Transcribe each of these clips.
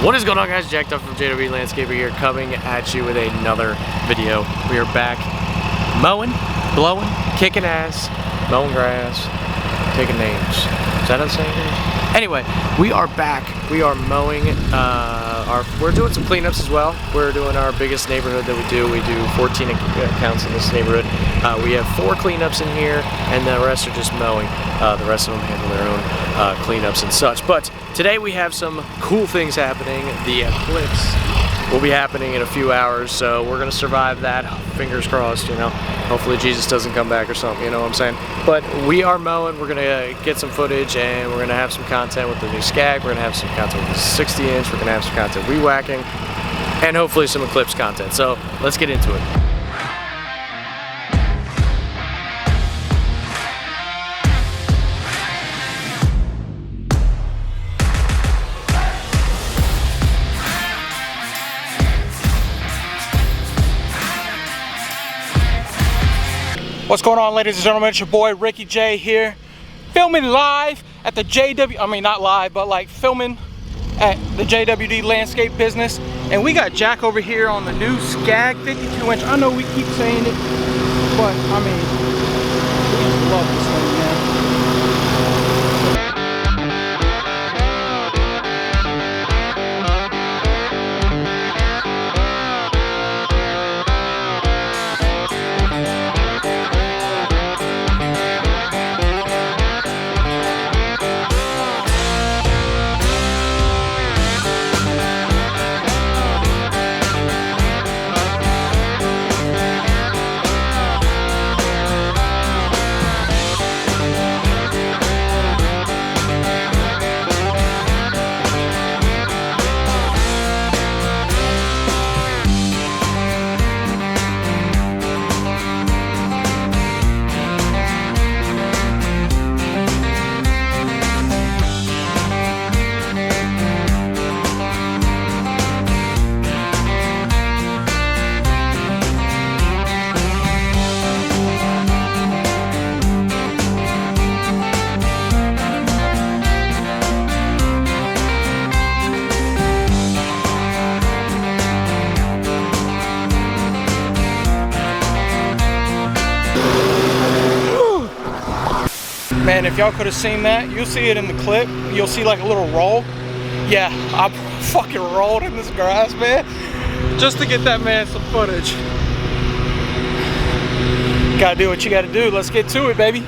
What is going on, guys? Jacked up from JW Landscaper here, coming at you with another video. We are back mowing, blowing, kicking ass, mowing grass, taking names. Is that how the saying is? Anyway, we are back. We are mowing. We're doing some cleanups as well. We're doing our biggest neighborhood that we do. We do 14 accounts in this neighborhood. We have 4 cleanups in here, and the rest are just mowing. The rest of them handle their own cleanups and such. But today we have some cool things happening. The Eclipse will be happening in a few hours, so we're gonna survive that. Fingers crossed, you know. Hopefully Jesus doesn't come back or something, you know what I'm saying? But we are mowing. We're gonna get some footage, and we're gonna have some content with the new scag. We're gonna have some content with the 60-inch. We're gonna have some content re-whacking, and hopefully some Eclipse content. So let's get into it. What's going on, ladies and gentlemen? It's your boy Ricky J here, filming live at the not live, but like filming at the JWD Landscape Business. And we got Jack over here on the new scag 52-inch. I know we keep saying it, but I mean, we just love this thing, man. Man, if y'all could have seen that, you'll see it in the clip. You'll see like a little roll. Yeah, I fucking rolled in this grass, man, just to get that man some footage. Gotta do what you gotta do. Let's get to it, baby.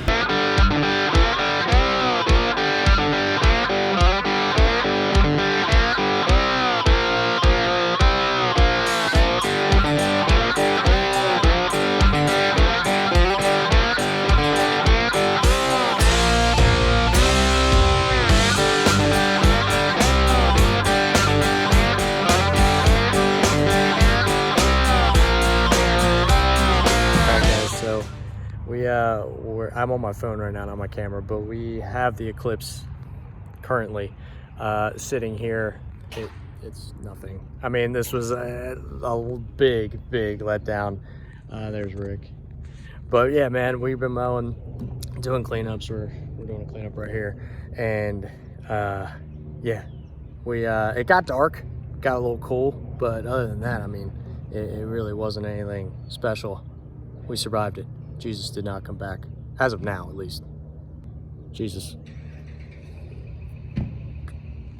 I'm on my phone right now, not my camera, but we have the Eclipse currently sitting here. It's nothing. I mean, this was a big letdown. There's Rick. But yeah, man, we've been mowing, doing cleanups. We're doing a cleanup right here, and yeah, it got dark, got a little cool, but other than that, I mean, it really wasn't anything special. We survived it. Jesus did not come back. As of now, at least. Jesus.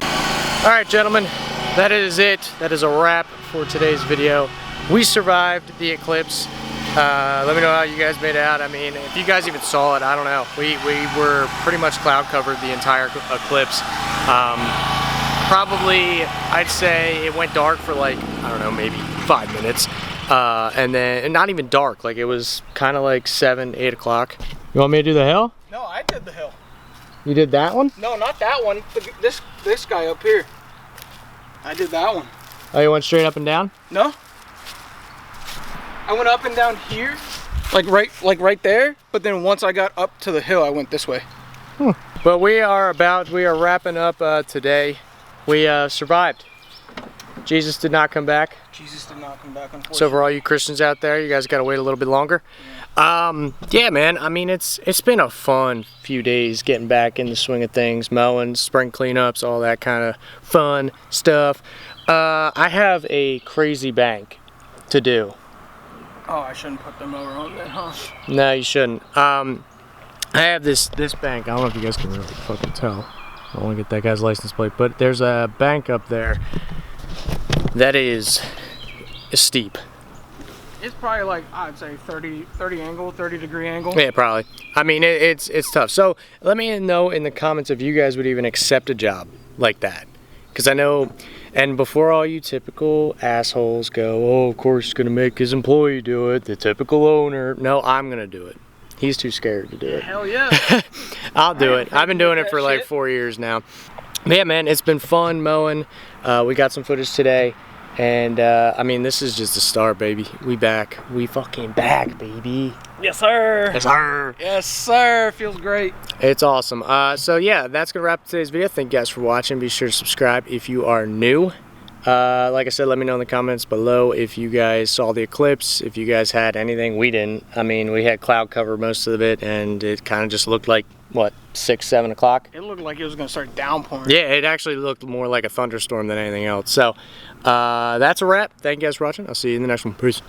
All right, gentlemen, that is it. That is a wrap for today's video. We survived the Eclipse. Let me know how you guys made it out. I mean, if you guys even saw it, I don't know. We were pretty much cloud covered the entire Eclipse. Probably, I'd say it went dark for like, I don't know, maybe 5 minutes. And then, not even dark, like it was kind of like 7, 8 o'clock. You want me to do the hill? No, I did the hill. You did that one? No, not that one. This guy up here. I did that one. Oh, you went straight up and down? No. I went up and down here, like right there. But then once I got up to the hill, I went this way. But we are wrapping up today. We survived. Jesus did not come back. Jesus did not come back, unfortunately. So for all you Christians out there, you guys got to wait a little bit longer. Yeah, man. I mean, it's been a fun few days getting back in the swing of things, mowing, spring cleanups, all that kind of fun stuff. I have a crazy bank to do. Oh, I shouldn't put the mower on then, huh? No, you shouldn't. I have this bank. I don't know if you guys can really fucking tell. I don't want to get that guy's license plate, but there's a bank up there that is steep. It's probably like, I'd say 30 angle, 30 degree angle. Yeah, probably. I mean, it's tough. So let me know in the comments if you guys would even accept a job like that. Because I know, and before all you typical assholes go, oh, of course he's going to make his employee do it, the typical owner. No, I'm going to do it. He's too scared to do it. Hell yeah. I'll do it. I've been doing it for like 4 years now. But yeah, man, it's been fun mowing. We got some footage today. And, I mean, this is just a start, baby. We back. We fucking back, baby. Yes, sir. Yes, sir. Yes, sir. Feels great. It's awesome. So, yeah, that's going to wrap up today's video. Thank you guys for watching. Be sure to subscribe if you are new. Like I said, let me know in the comments below if you guys saw the eclipse, if you guys had anything. We didn't. I mean, we had cloud cover most of it, and it kind of just looked like, what, 6, 7 o'clock? It looked like it was going to start downpouring. Yeah, it actually looked more like a thunderstorm than anything else. So, that's a wrap. Thank you guys for watching. I'll see you in the next one. Peace.